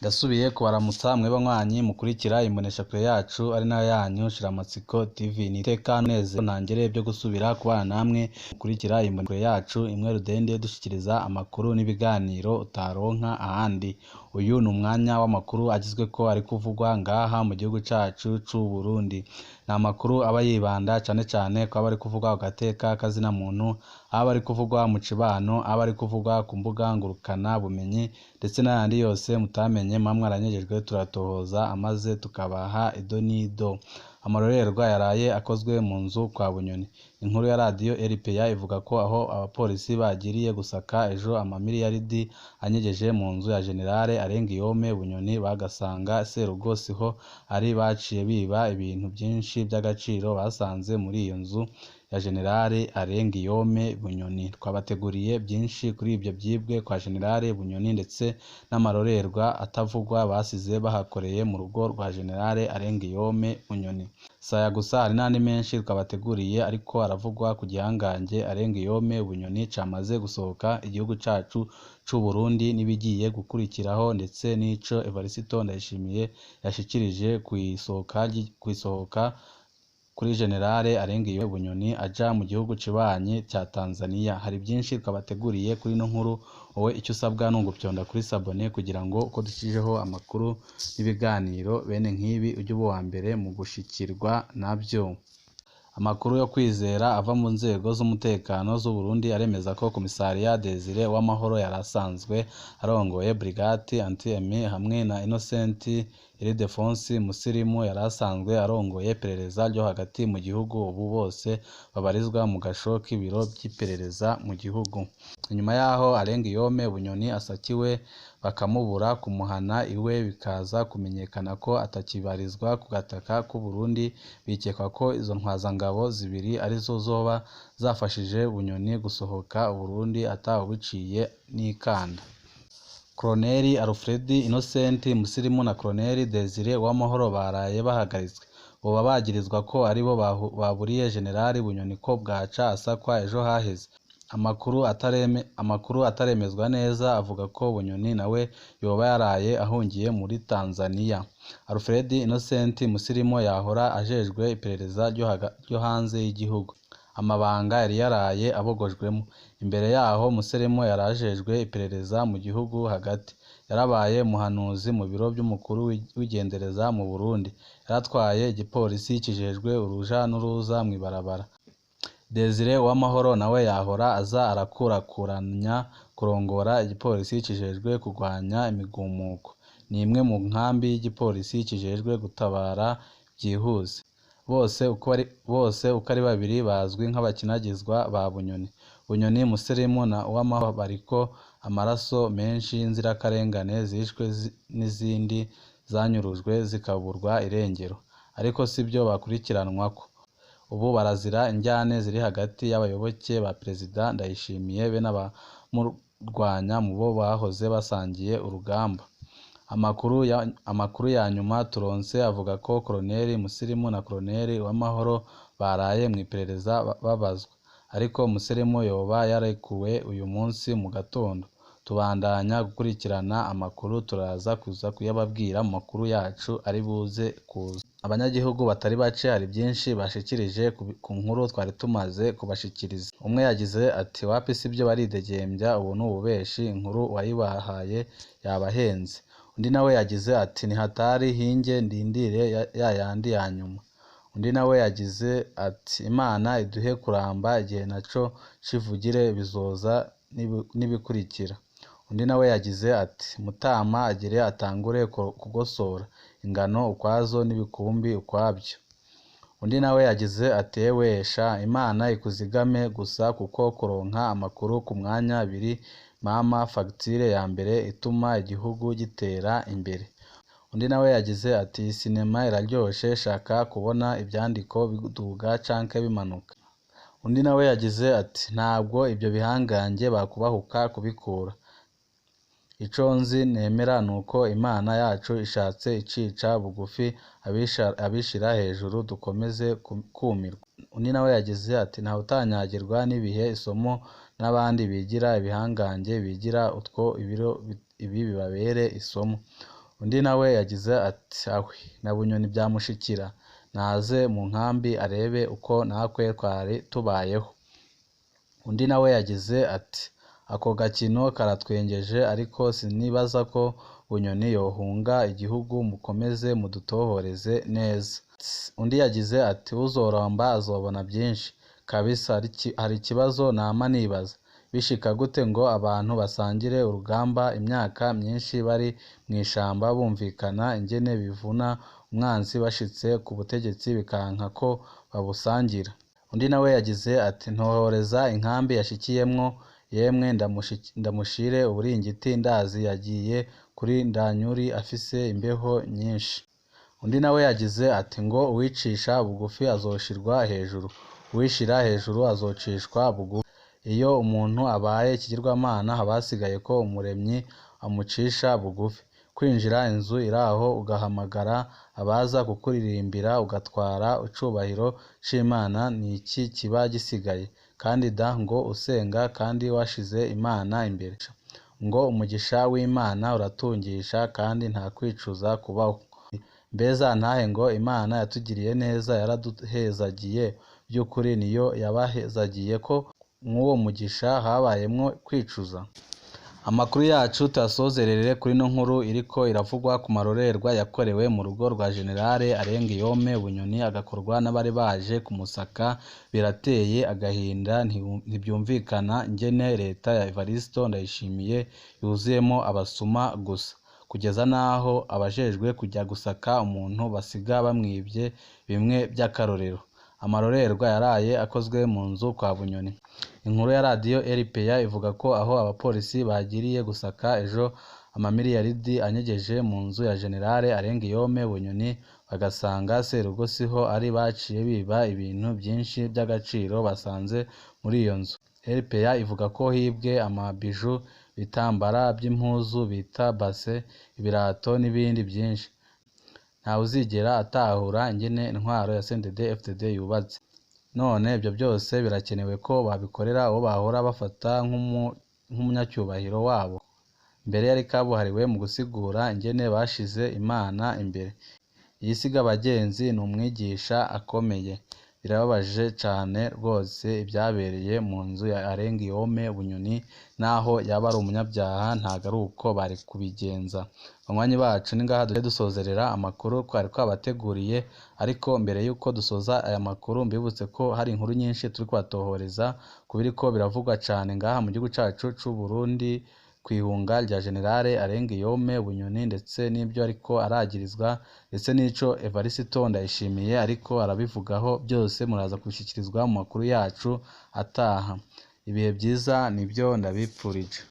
Ndasubiye kubaramutsa mwebwe banywanyi mukurikira imboneshakure yacu ari nayo yanyu Shiramatsiko TV. Ni iteka neza ntangere byo gusubira kubana namwe mukurikira imboneshakure yacu imwe rudende dushikiriza amakuru n'ibiganiro utaronka ahandi. Uyu ni umwanya w'amakuru agizwe ko ari kuvugwa ngaha mu gihugu cacu c'u Burundi. Ni amakuru aba yibanda cane cane ko aba ari kuvugwa ku gateka kazina muntu, aba ari kuvugwa mu cibano, aba ari kuvugwa ku mbuga ngurukana bumenyi ndetse n'ayandi yose mutamenye mamwe aranyejejwe turatohoza amaze tukabaha ido n'ido. Amarorerwa yaraye akozwe mu nzu kwa Bunyoni. Inkuru ya radio RPA ivuga ko aho abapolisi bagiriye gusaka ejo amamiliyaridi anyegeje mu nzu ya Generale Arengiyome Bunyoni bagasanga Serugo siho ari baciye biba ibintu byinshi by'agaciro basanze muri iyo nzu ya Generale Arengiyome Bunyoni. Twabateguriye byinshi kuri ibyo byibwe kwa Generale Bunyoni ndetse n'amarorerwa atavugwa basize bahakoreye mu rugo rwa Generale Arengiyome Bunyoni. Saya gusa hari n'andi menshi twabateguriye ariko aravugwa ku gihangange Arengiyome Bunyoni camaze gusohoka igihugu cacu c'u Burundi n'ibigiye gukurikiraho ndetse n'ico Evariste Ndayishimiye yashikirije kwisohoka kuri Generale Arengiyome Bunyoni aja mu gihugu cibanye cya Tanzania. Hari byinshi twabateguriye kuri no nkuru, wowe icyo usabwa nungupyonda kuri sabone kugira ngo uko dushijeho amakuru n'ibiganiro bene nk'ibi ujye uba wa mbere mu gushikirwa nabyo. Amakuru yo kwizera ava mu nzego z'umutekano z'u Burundi aremeza ko Komisariya Desire w'amahoro yarasanzwe arongoye Brigade Anti-Emi hamwe na Innocent Ildefonsi Museremu yarasanzwe arongoye iperereza ryo hagati mu gihugu, ubu bose babarizwa mu gasho k'ibiro by'iperereza mu gihugu. Inyuma yaho Arengiyome Bunyoni asakiwe bakamubura kumuhana iwe bikaza kumenyekana ko atakibarizwa ku gataka k'u Burundi, bikekwa ko izo ntwazangabo zibiri arizo zoba zafashije Bunyoni gusohoka Burundi atawubiciye n'ikanda. Colonel Alfred Innocent Museremu na Colonel Desire w'amahoro baraye bahagaritswe. Boba bagirizwa ko aribo baburiye Generale Bunyoni ko bwaca asakwa ejo haheze. Amakuru ataremezwa neza avuga ko Bunyoni nawe yoba yaraye ahungiye muri Tanzania. Alfred Innocent Museremu yahora ajejwe iperereza ryo hanze y'igihugu, amabanga yari yaraye abogojwemo. Imbere yaho Museremu yarajejwe iperereza mu gihugu hagati, yarabaye muhanuzi mu biro by'umukuru w'igendereza mu Burundi, yaratwaye igipolisi kijejwe uruja n'uruza mw'ibarabara. Desire w'amahoro nawe yahora aza arakurakuranya kurongora igipolisi kijejwe kurwanya imigumuko. Ni imwe mu nkambi y'igipolisi kijejwe gutabara byihuse. Bose uko ari babiri bazwi nk'abakinagizwa ba Bunyoni. Bunyoni, Museremu na Uwamahoro bariko amaraso menshi y'inzirakarengane zishwe n'izindi zanyurujwe zikaburwa irengero, ariko sibyo bakurikiranwako. Ubu barazira injyane ziri hagati y'abayoboke ba Perezida Ndayishimiye be n'abamurwanya mu bo bahoze basangiye urugamba. Amakuru ya nyuma turonse avuga ko Colonel Museremu na Colonel Uwamahoro baraye mu iperereza babazwa, ariko Museremu yoba yarekuwe uyu munsi mu gatondo. Tubandanya gukurikirana amakuru, turaza kuza kuyababwira mu makuru yacu ari buze kuza. Abanyagihugu batari bace hari byinshi bashikirije ku nkuru twari tumaze kubashikiriza. Umwe yagize ati wapi sibyo baridegembya, ubu n'ububeshi, inkuru wayibahaye yabahenze. Undi nawe yagize ati ni hatari hinge ndindire yayandi ya nyuma. Undi nawe yagize ati Imana iduhe kuramba igihe naco civugire bizoza nibikurikira. Undi nawe yagize ati Mutama agire atangure kugosora ingano ukwazo n'ibikumbi ukwabyo. Undi nawe yagize ati ewesha Imana ikuzigame gusa kuko kuronka amakuru ku mwanya biri mama fagitire ya mbere ituma igihugu gitera imbere. Undi nawe yagize ati sinema iraryoshe, shaka kubona ibyandiko biduga canke bimanuka. Undi nawe yagize ati ntabwo ibyo bihangange bakubahuka kubikura. Ico nzi nemera nuko Imana yacu ishatse icica bugufi abishira hejuru dukomeze kumirwa. Undi nawe yagize ati nta utanyagirwa n'ibihe isomo n'abandi bigira ibihangange bigira utwo ibi bibabere isomo. Undi nawe yagize ati ahwi na bunyoni byamushikira naze mu nkambi arebe uko natwe twari tubayeho. Undi nawe yagize ati ako gakino karatwengeje ariko sinibaza ko bunyoni yohunga igihugu, mukomeze mudutohoreze neza. Undi yagize ati uzoramba azobona byinshi kabisa, hari ikibazo nama nibaza bishika gute ngo abantu basangire urugamba imyaka myinshi bari mu ishamba bumvikana ingene bivuna umwanzi bashitse ku butegetsi bikanka ko babusangira. Undi nawe yagize ati ntohoreza inkambi yashikiyemwo yemwe ndamushire uburingiti ndazi yagiye kuri ndanyuri afise imbeho nyinshi. Undi nawe yagize ati ngo uwicisha bugufi azoshirwa hejuru, uwishira hejuru azocishwa bugufi. Iyo umuntu abaye ikigirwamana haba hasigaye ko umuremyi amucisha bugufi. Kwinjira inzu iraho ugahamagara abaza kukuririmbira ugatwara icubahiro c'Imana ni iki kiba gisigaye? Kandi da ngo usenga kandi washize Imana imbere, ngo umugisha w'Imana uratungisha kandi nta kwicuza kubaho. Mbeza ntahe ngo Imana yatugiriye neza yaraduhezagiye, by'ukuri niyo yabahezagiye ko mw'uwo mugisha habayemwo kwicuza. Amakuru yacu tuyasozerere kuri no nkuru iriko iravugwa ku marorerwa yakorewe mu rugo rwa Generale Arengiyome Bunyoni agakorwa n'abari baje kumusaka. Birateye agahinda, ntibyumvikana ingene leta ya Evaristo Ndayishimiye yuzuyemo abasuma gusa, kugeza naho abajejwe kujya gusaka umuntu basiga bamwibye bimwe by'akarorero. Amarorerwa yaraye akozwe mu nzu kwa Bunyoni. Inkuru ya radiyo RPA ivuga ko aho abapolisi bagiriye gusaka ejo amamiliyaridi anyegeje mu nzu ya Generale Arengiyome Bunyoni bagasanga Serugo siho ari, baciye biba ibintu byinshi by'agaciro basanze muri iyo nzu. RPA ivuga ko hibwe amabiju, bitambara by'impuzu bita base, ibirato n'ibindi byinshi. Ntawe uzigera atahura ingene intwaro ya CNDD-FDD yubatse. None ibyo byose birakenewe ko babikorera uwo bahora bafata nk'umunyacyubahiro wabo. Mbere yari kabuhariwe mu gusigura ingene bashize Imana imbere. Iyi siga abagenzi ni umwigisha akomeye. Birababaje cane rwose ibyabereye mu nzu ya Arengiyome Bunyoni, naho yaba ari umunyabyaha ntago ari uko bari kubigenza. Banywanyi bacu ni ngaha dusozerera amakuru twari twabateguriye, ariko mbere yuko dusoza aya makuru mbibutse ko hari inkuru nyinshi turi kubatohoreza kubiriko biravugwa cane ngaha mu gihugu cacu c'u Burundi kwihunga rya Generale Arengiyome Bunyoni, ndetse n'ibyo ariko aragirizwa, ndetse n'ico Evaristo Ndayishimiye ariko arabivugaho. Byose muraza kubishikirizwa mu makuru yacu ataha. Ibihe byiza nibyo ndabipfurije.